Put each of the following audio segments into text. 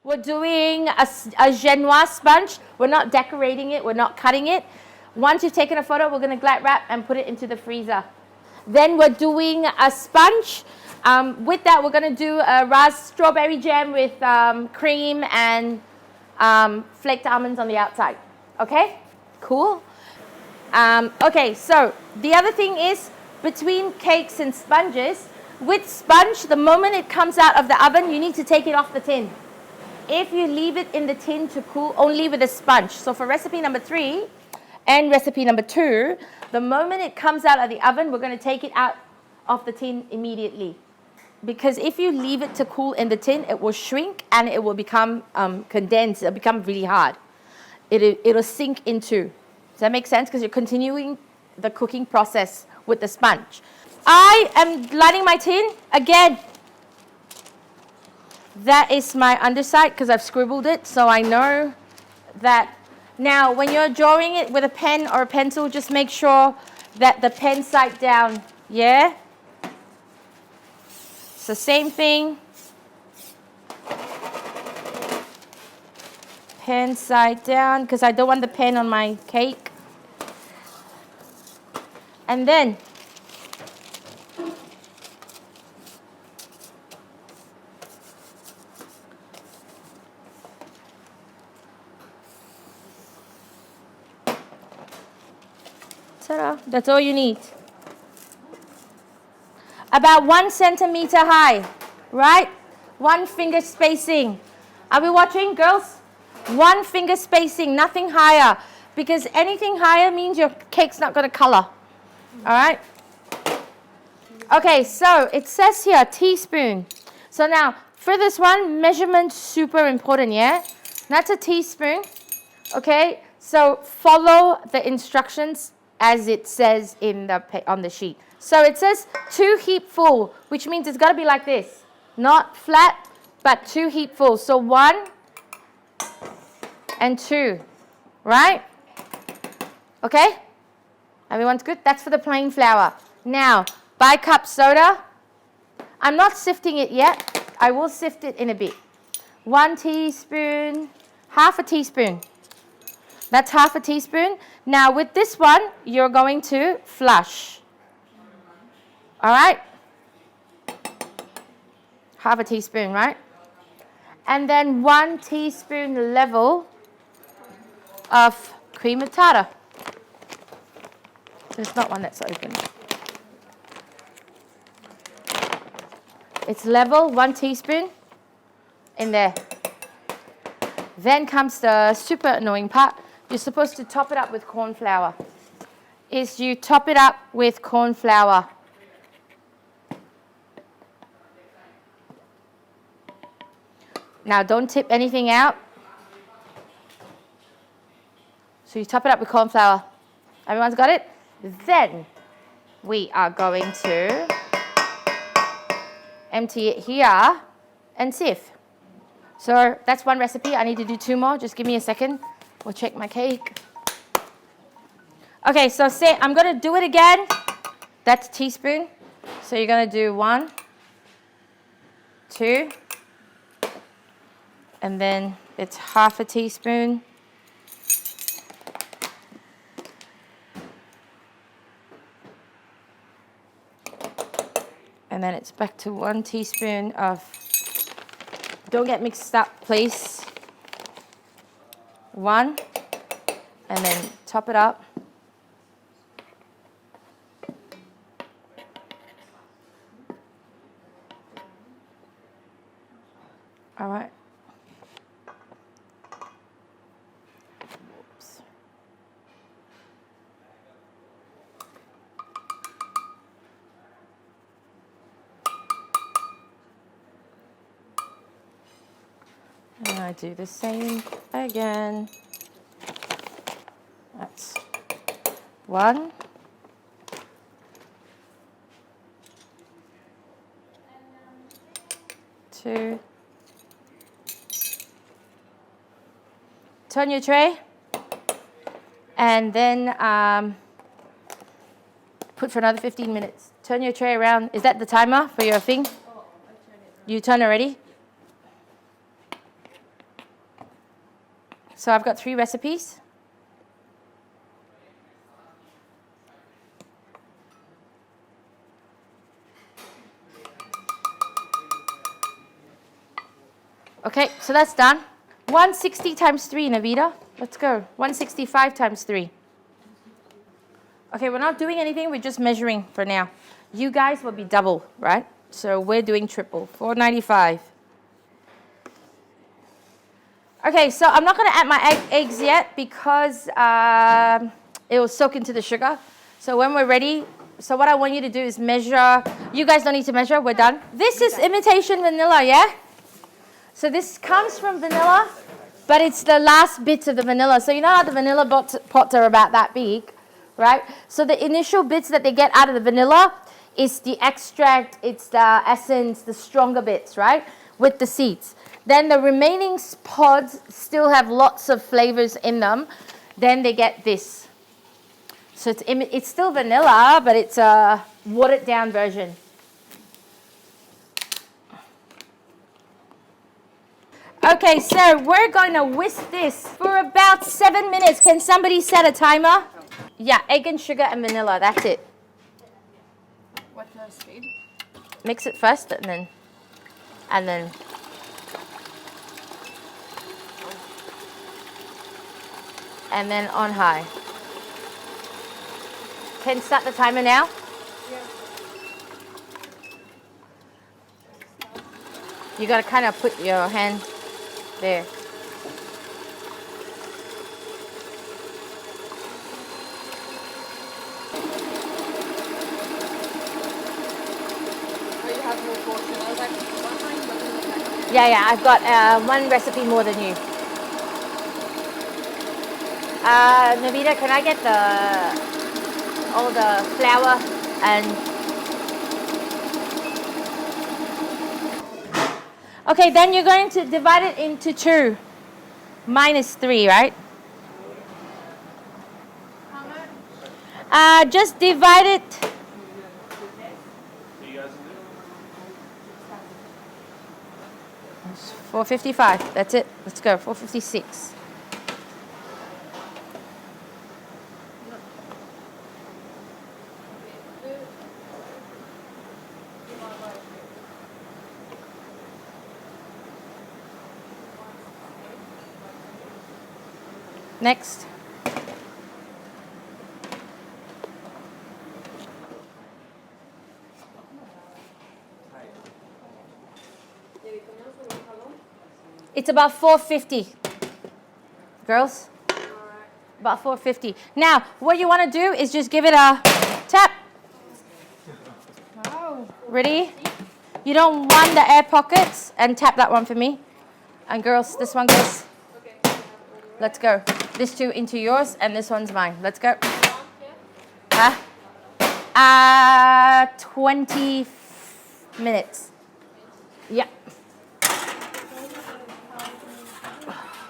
We're doing a Génoise sponge. We're not decorating it. We're not cutting it. Once you've taken a photo, we're going to glad wrap and put it into the freezer. Then we're doing a sponge. With that, we're going to do a strawberry jam with cream and flaked almonds on the outside. Okay? Cool. Okay, so the other thing is, between cakes and sponges, with sponge, the moment it comes out of the oven, you need to take it off the tin. If you leave it in the tin to cool, only with a sponge. So for recipe number 3 and recipe number 2, the moment it comes out of the oven, we're going to take it out of the tin immediately. Because if you leave it to cool in the tin, it will shrink and it will become condensed. It'll become really hard. It'll sink into. Does that make sense? Because you're continuing the cooking process with the sponge. I am lining my tin again. That is my underside because I've scribbled it, so I know that. Now, when you're drawing it with a pen or a pencil, just make sure that the pen side down, yeah? It's the same thing. Pen side down because I don't want the pen on my cake. And then ta-da, that's all you need. About 1 centimeter high, right? 1 finger spacing. Are we watching, girls? 1 finger spacing, nothing higher. Because anything higher means your cake's not going to color. All right? Okay, so it says here, teaspoon. So now, for this one, measurement super important, yeah? That's a teaspoon, okay? So follow the instructions as it says on the sheet. So it says 2 heapful, which means it's got to be like this. Not flat, but 2 heapful. So 1 and 2, right? Okay? Everyone's good? That's for the plain flour. Now, bicup soda. I'm not sifting it yet. I will sift it in a bit. 1 teaspoon, half a teaspoon. That's half a teaspoon. Now, with this one, you're going to flush. All right? Half a teaspoon, right? And then 1 teaspoon level of cream of tartar. There's not one that's open. It's level, 1 teaspoon in there. Then comes the super annoying part. You're supposed to top it up with corn flour. You top it up with corn flour. Now, don't tip anything out. So you top it up with corn flour. Everyone's got it? Then we are going to empty it here and sieve. So that's 1 recipe. I need to do 2 more. Just give me a second. We'll check my cake. Okay, so I'm going to do it again. That's a teaspoon. So you're going to do 1, 2, and then it's half a teaspoon. And then it's back to 1 teaspoon of, don't get mixed up, please. 1, and then top it up. All right. Oops. And I do the same again. That's 1. Two. Turn your tray. And then put for another 15 minutes. Turn your tray around. Is that the timer for your thing? You turn already? So I've got 3 recipes. Okay, so that's done. 160 times 3, Navita. Let's go. 165 times 3. Okay, we're not doing anything. We're just measuring for now. You guys will be double, right? So we're doing triple. 495. Okay, so I'm not going to add my eggs yet because it will soak into the sugar. So when we're ready, so what I want you to do is measure. You guys don't need to measure. We're done. This is imitation vanilla, yeah? So this comes from vanilla, but it's the last bits of the vanilla. So you know how the vanilla pots are about that big, right? So the initial bits that they get out of the vanilla is the extract, it's the essence, the stronger bits, right? With the seeds. Then the remaining pods still have lots of flavors in them. Then they get this. So it's still vanilla, but it's a watered down version. Okay, so we're going to whisk this for about 7 minutes. Can somebody set a timer? Yeah, egg and sugar and vanilla, that's it. What's the speed? Mix it first and then on high. Can you start the timer now? Yeah. You got to kind of put your hand there. You have more portion. I was like, one Yeah, I've got 1 recipe more than you. Navita, can I get all the flour and... Okay, then you're going to divide it into 2. Minus 3, right? How much? Just divide it. 455. That's it. Let's go. 456. Next. It's about 450. Girls? About 450. Now, what you want to do is just give it a tap. Wow. Ready? You don't want the air pockets, and tap that one for me. And girls, this one goes. Okay. Let's go. This 2 into yours, and this one's mine. Let's go. Huh? 20 minutes. Yeah.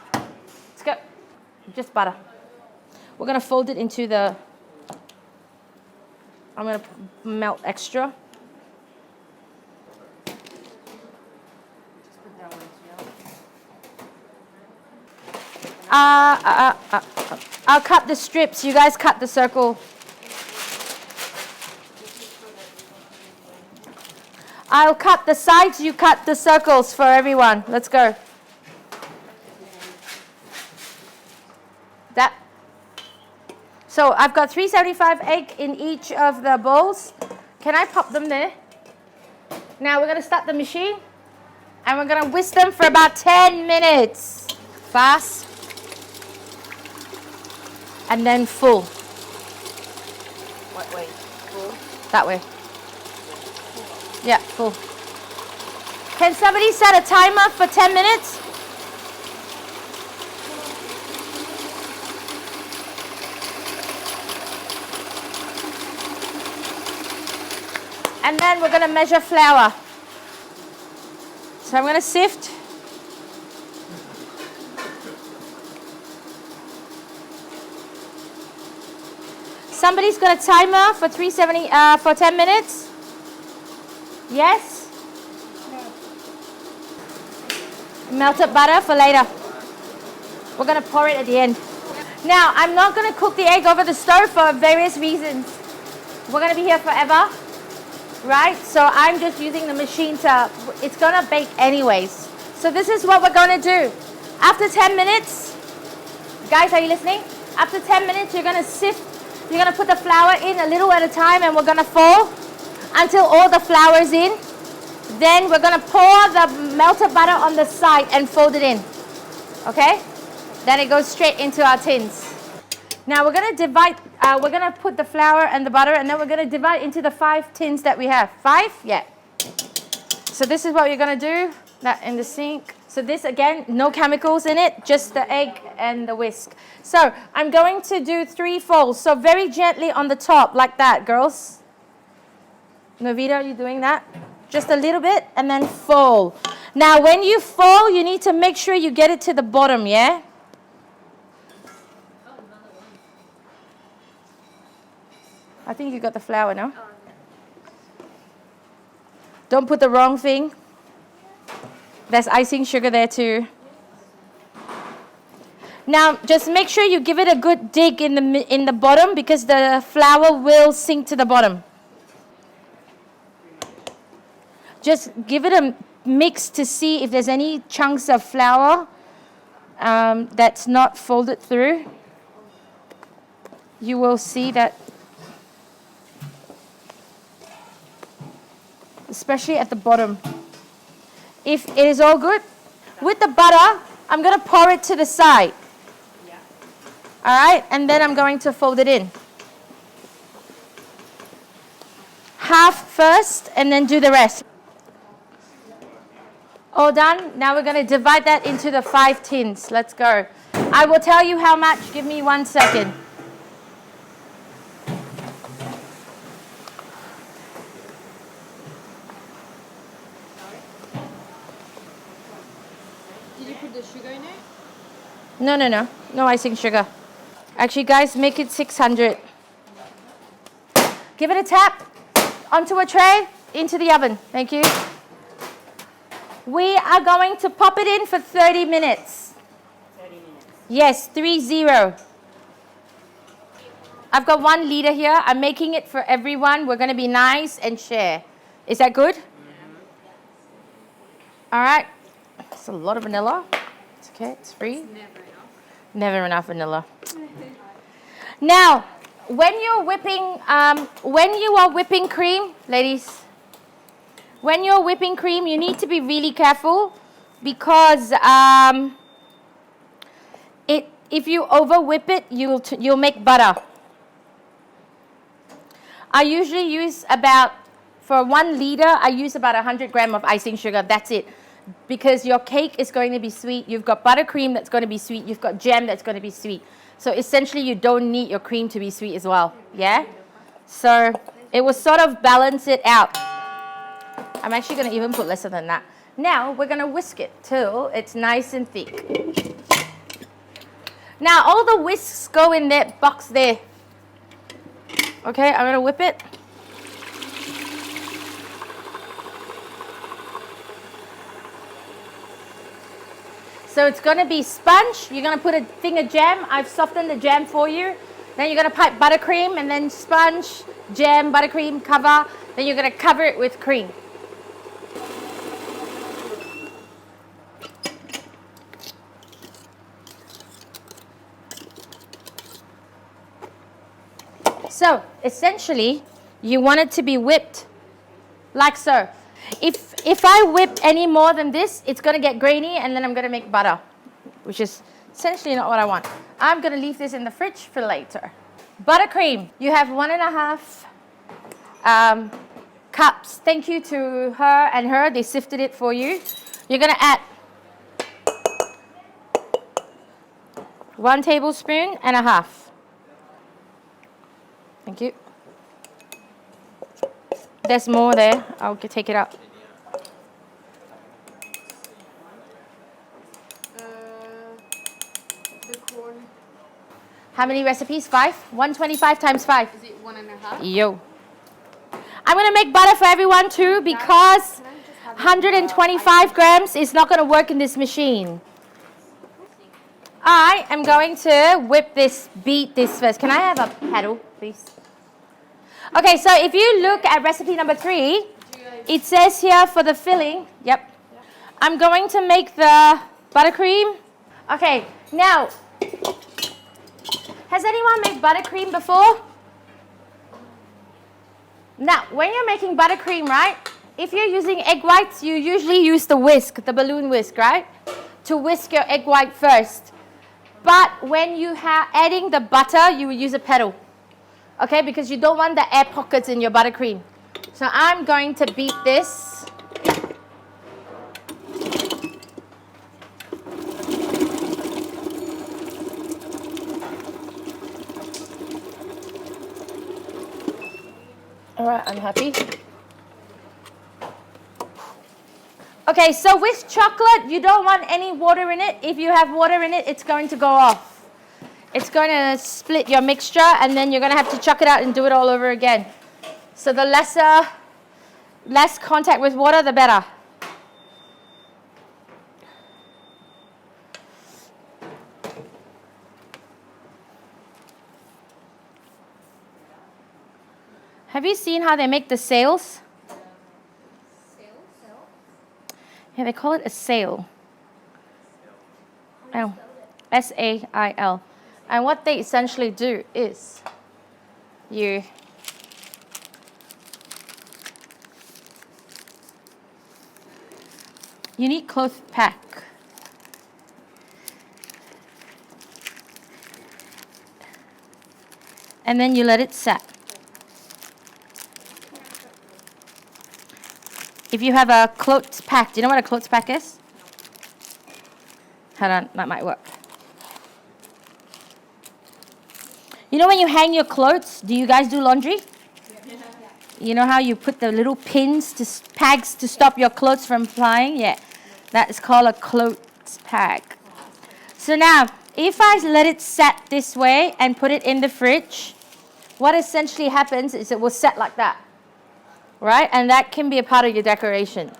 Let's go. Just butter. We're going to fold it into the... I'm going to melt extra. I'll cut the strips. You guys cut the circle. I'll cut the sides. You cut the circles for everyone. Let's go. That. So I've got 375 egg in each of the bowls. Can I pop them there? Now we're going to start the machine. And we're going to whisk them for about 10 minutes. Fast. And then full. What way? Full? That way. Yeah, full. Can somebody set a timer for 10 minutes? And then we're going to measure flour. So I'm going to sift. Somebody's got a timer for 370 for 10 minutes? Yes? No. Melted butter for later. We're gonna pour it at the end. Now, I'm not gonna cook the egg over the stove for various reasons. We're gonna be here forever, right? So I'm just using the machine to, it's gonna bake anyways. So this is what we're gonna do. After 10 minutes, guys, are you listening? After 10 minutes, you're gonna put the flour in a little at a time, and we're gonna fold until all the flour is in. Then we're gonna pour the melted butter on the side and fold it in, okay? Then it goes straight into our tins. Now we're gonna divide, we're gonna put the flour and the butter, and then we're gonna divide into the 5 tins that we have. 5? Yeah. So this is what you're gonna do, that in the sink. So this again, no chemicals in it, just the egg and the whisk. So I'm going to do 3 folds. So very gently on the top, like that, girls. Novita, are you doing that? Just a little bit, and then fold. Now when you fold, you need to make sure you get it to the bottom, yeah? I think you got the flour, no? Don't put the wrong thing. There's icing sugar there too. Now, just make sure you give it a good dig in the bottom, because the flour will sink to the bottom. Just give it a mix to see if there's any chunks of flour that's not folded through. You will see that, especially at the bottom. If it is all good, with the butter, I'm going to pour it to the side. Yeah. All right, and then I'm going to fold it in. Half first, and then do the rest. All done. Now we're going to divide that into the 5 tins. Let's go. I will tell you how much. Give me 1 second. Did you put the sugar in it? No. No icing sugar. Actually, guys, make it 600. Give it a tap onto a tray, into the oven. Thank you. We are going to pop it in for 30 minutes. 30 minutes. Yes, 30. I've got 1 liter here. I'm making it for everyone. We're going to be nice and share. Is that good? All right. It's a lot of vanilla. It's okay. It's free. It's never enough. Never enough vanilla. Now, when you are whipping cream, ladies, when you're whipping cream, you need to be really careful, because if you over whip it, you'll make butter. I usually use for 1 liter, I use about 100 grams of icing sugar. That's it. Because your cake is going to be sweet. You've got buttercream that's going to be sweet. You've got jam that's going to be sweet. So essentially, you don't need your cream to be sweet as well. Yeah? So it will sort of balance it out. I'm actually going to even put lesser than that. Now, we're going to whisk it till it's nice and thick. Now, all the whisks go in that box there. Okay, I'm going to whip it. So it's going to be sponge. You're going to put a thing of jam. I've softened the jam for you. Then you're going to pipe buttercream, and then sponge, jam, buttercream, cover. Then you're going to cover it with cream. So essentially, you want it to be whipped like so. If I whip any more than this, it's going to get grainy, and then I'm going to make butter, which is essentially not what I want. I'm going to leave this in the fridge for later. Buttercream. You have 1.5 cups. Thank you to her and her. They sifted it for you. You're going to add 1.5 tablespoons. Thank you. There's more there. I'll take it out. The corn. How many recipes? 5? 125 times 5. Is it 1.5? Yo. I'm going to make butter for everyone too, because 125 grams is not going to work in this machine. I am going to beat this first. Can I have a paddle, please? Okay, so if you look at recipe number 3, it says here for the filling, yep. I'm going to make the buttercream. Okay, now, has anyone made buttercream before? Now, when you're making buttercream, right, if you're using egg whites, you usually use the whisk, the balloon whisk, right, to whisk your egg white first. But when you are adding the butter, you will use a paddle, okay, because you don't want the air pockets in your buttercream. So I'm going to beat this. All right, I'm happy. Okay, so with chocolate, you don't want any water in it. If you have water in it, it's going to go off. It's going to split your mixture, and then you're going to have to chuck it out and do it all over again. So the less contact with water, the better. Have you seen how they make the sails? Yeah, they call it a sail. Oh, S-A-I-L. And what they essentially do is you need cloth pack. And then you let it set. If you have a cloth pack, do you know what a cloth pack is? Hold on, that might work. You know when you hang your clothes, do you guys do laundry? Yeah. You know how you put the little pegs to stop your clothes from flying? Yeah, that is called a clothes peg. So now, if I let it set this way and put it in the fridge, what essentially happens is it will set like that. Right? And that can be a part of your decoration.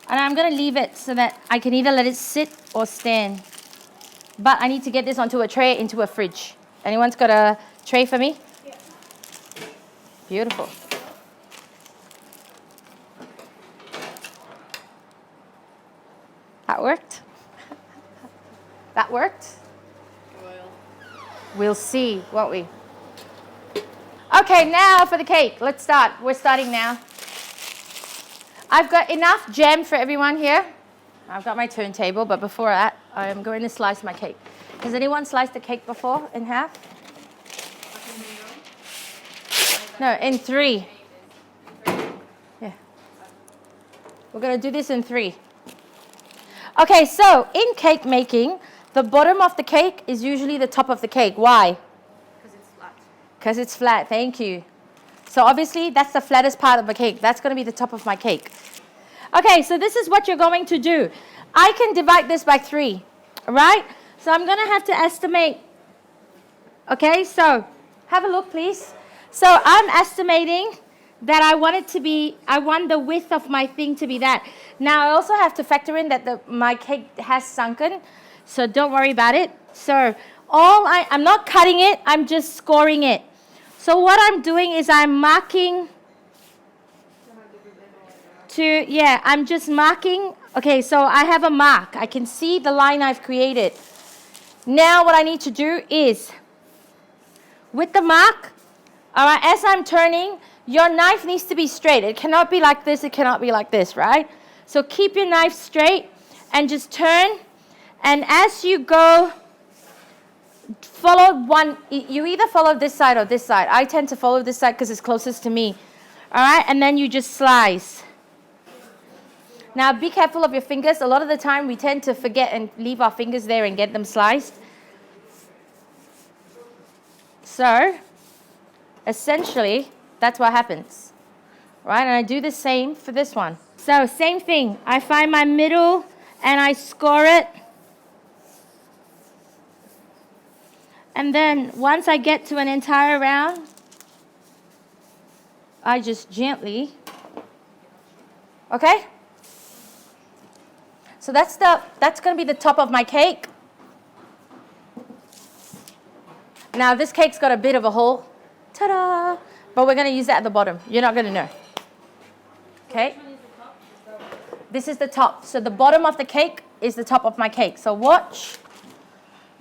And I'm going to leave it so that I can either let it sit or stand. But I need to get this onto a tray into a fridge. Anyone's got a tray for me? Yeah. Beautiful. That worked? That worked? We'll see, won't we? Okay, now for the cake. Let's start. We're starting now. I've got enough jam for everyone here. I've got my turntable, but before that, I'm going to slice my cake. Has anyone sliced a cake before in half? No, in 3. Yeah. We're going to do this in 3. Okay, so in cake making, the bottom of the cake is usually the top of the cake. Why? Because it's flat. Because it's flat, thank you. So obviously, that's the flattest part of the cake. That's going to be the top of my cake. Okay, so this is what you're going to do. I can divide this by 3, right? So I'm going to have to estimate. Okay, so have a look, please. So I'm estimating that I want the width of my thing to be that. Now I also have to factor in that my cake has sunken, so don't worry about it. So I'm not cutting it, I'm just scoring it. So what I'm doing is I'm marking I'm just marking. Okay, so I have a mark. I can see the line I've created. Now what I need to do is, with the mark, all right, as I'm turning, your knife needs to be straight. It cannot be like this, it cannot be like this, right? So keep your knife straight and just turn. And as you go, follow one. You either follow this side or this side. I tend to follow this side because it's closest to me. All right, and then you just slice. Now be careful of your fingers. A lot of the time we tend to forget and leave our fingers there and get them sliced. So, essentially, that's what happens, right? And I do the same for this one. So same thing. I find my middle and I score it. And then once I get to an entire round, I just gently, okay? So that's going to be the top of my cake. Now this cake's got a bit of a hole. Ta-da! But we're going to use that at the bottom. You're not going to know. Okay? This is the top. So the bottom of the cake is the top of my cake. So watch.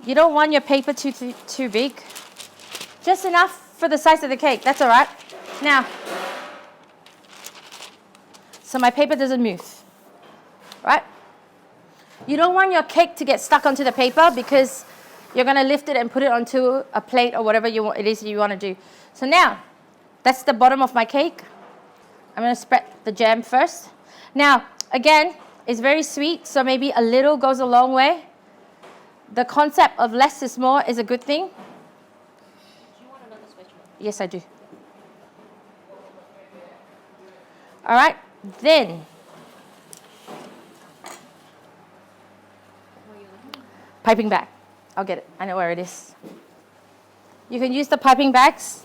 You don't want your paper too big. Just enough for the size of the cake. That's all right. Now, so my paper doesn't move. Right? You don't want your cake to get stuck onto the paper because you're going to lift it and put it onto a plate or whatever it is you want to do. So now, that's the bottom of my cake. I'm going to spread the jam first. Now, again, it's very sweet, so maybe a little goes a long way. The concept of less is more is a good thing. Do you want another spatula? Yes, I do. All right, then. Piping bag. I'll get it. I know where it is. You can use the piping bags.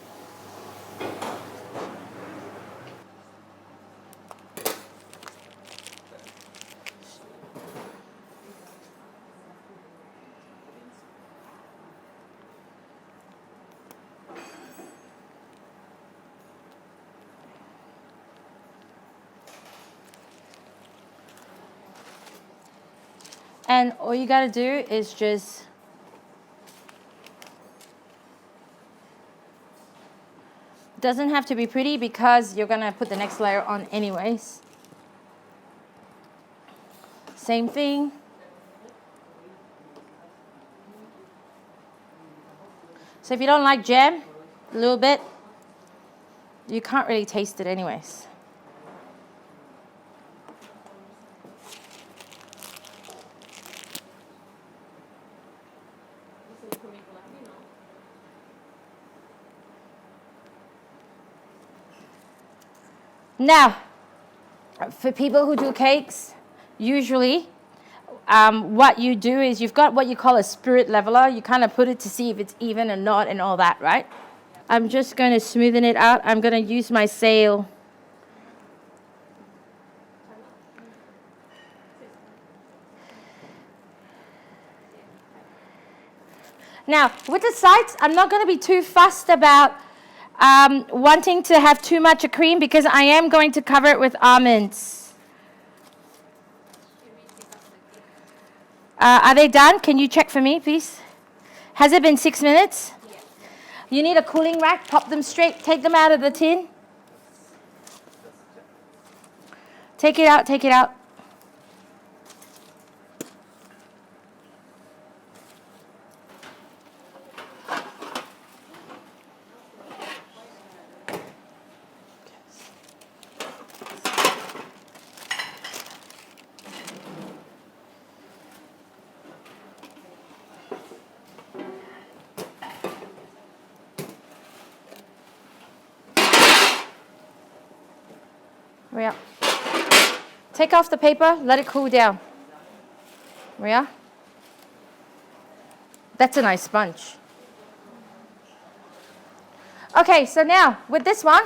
And all you got to do is just doesn't have to be pretty because you're going to put the next layer on anyways. Same thing. So if you don't like jam, a little bit, you can't really taste it anyways. Now, for people who do cakes, usually what you do is you've got what you call a spirit leveler. You kind of put it to see if it's even or not and all that, right? I'm just going to smoothen it out. I'm going to use my sail. Now, with the sides, I'm not going to be too fussed about wanting to have too much of cream because I am going to cover it with almonds. Are they done? Can you check for me, please? Has it been 6 minutes? Yes. You need a cooling rack. Pop them straight. Take them out of the tin. Take it out. Take it out. Maria, take off the paper, let it cool down. Maria, that's a nice sponge. Okay, so now with this one,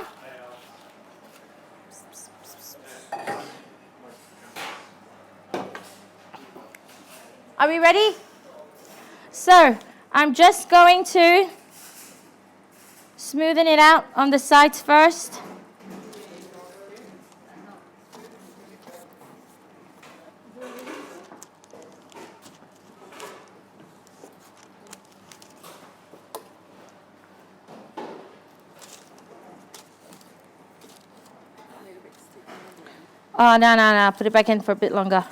are we ready? So I'm just going to smoothen it out on the sides first. Oh, no. Put it back in for a bit longer.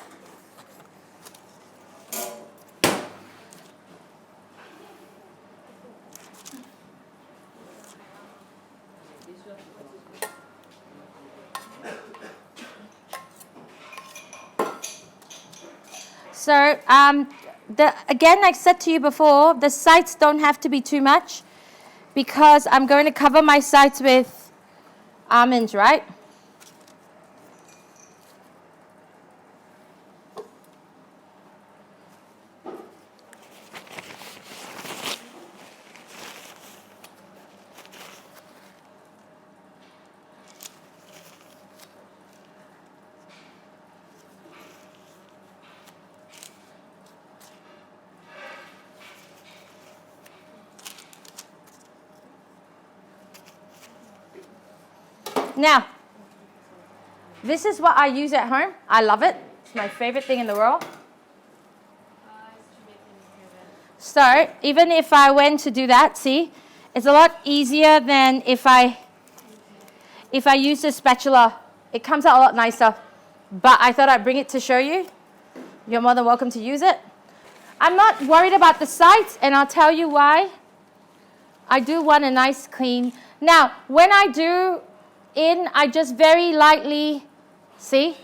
So, again, I said to you before, the sides don't have to be too much because I'm going to cover my sides with almonds, right? Now, this is what I use at home. I love it. It's my favorite thing in the world. So, even if I went to do that, see, it's a lot easier than if I use the spatula. It comes out a lot nicer. But I thought I'd bring it to show you. You're more than welcome to use it. I'm not worried about the sides, and I'll tell you why. I do want a nice clean. Now, when I do I just very lightly, see?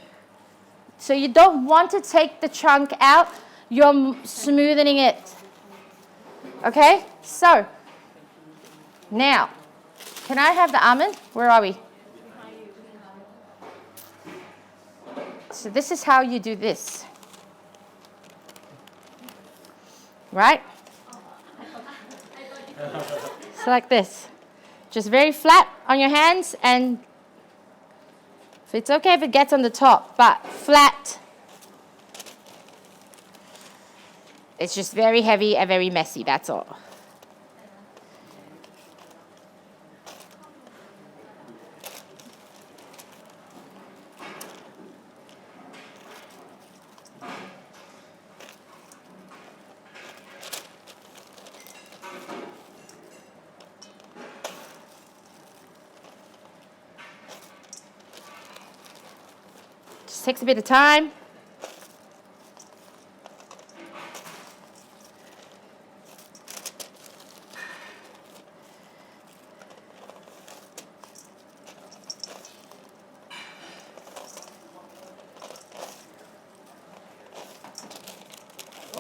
So you don't want to take the chunk out. You're smoothing it. Okay? So, now, can I have the almond? Where are we? So this is how you do this. Right? So like this. Just very flat on your hands, and it's okay if it gets on the top, but flat. It's just very heavy and very messy, that's all. Just takes a bit of time.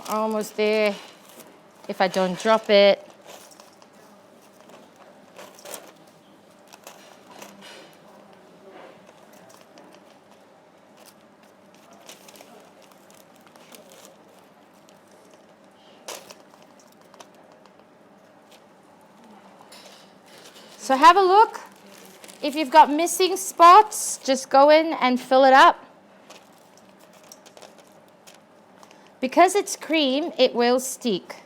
We're almost there. If I don't drop it. So have a look. If you've got missing spots, just go in and fill it up. Because it's cream, it will stick.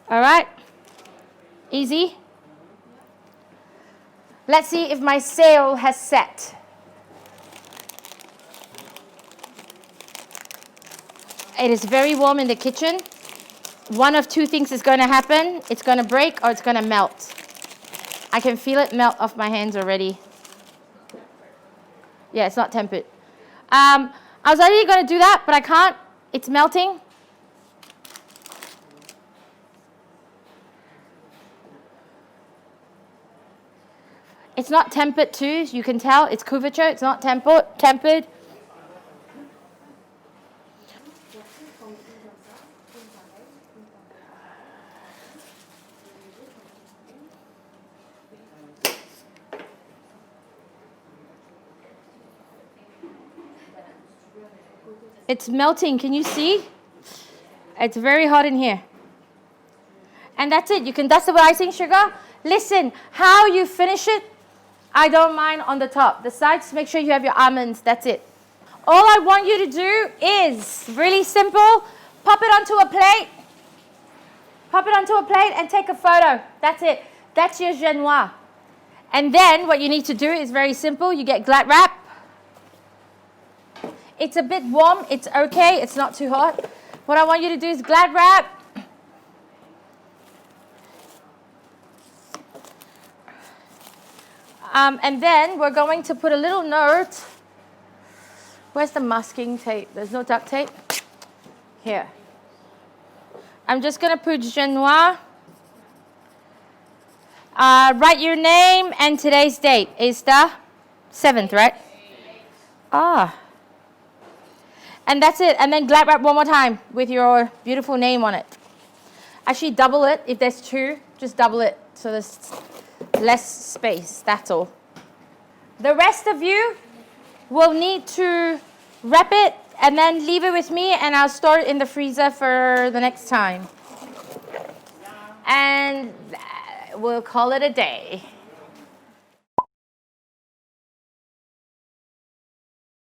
All right, easy. Let's see if my sail has set. It is very warm in the kitchen. One of two things is going to happen. It's going to break or it's going to melt. I can feel it melt off my hands already. Yeah, it's not tempered. I was already going to do that, but I can't. It's melting. It's not tempered too, you can tell. It's couverture, it's not tempered. It's melting, can you see? It's very hot in here. And that's it, you can dust it with icing sugar. Listen, how you finish it, I don't mind on the top. The sides, make sure you have your almonds, that's it. All I want you to do is really simple. Pop it onto a plate. Pop it onto a plate and take a photo. That's it. That's your Génoise. And then what you need to do is very simple. You get glad wrap. It's a bit warm. It's okay. It's not too hot. What I want you to do is glad wrap. And then we're going to put a little note. Where's the masking tape? There's no duct tape. Here. I'm just going to put Génoise. Write your name and today's date. Is the 7th, right? Ah. And that's it. And then glad wrap one more time with your beautiful name on it. Actually, double it. If there's two, just double it so there's less space. That's all. The rest of you will need to wrap it and then leave it with me, and I'll store it in the freezer for the next time. And we'll call it a day.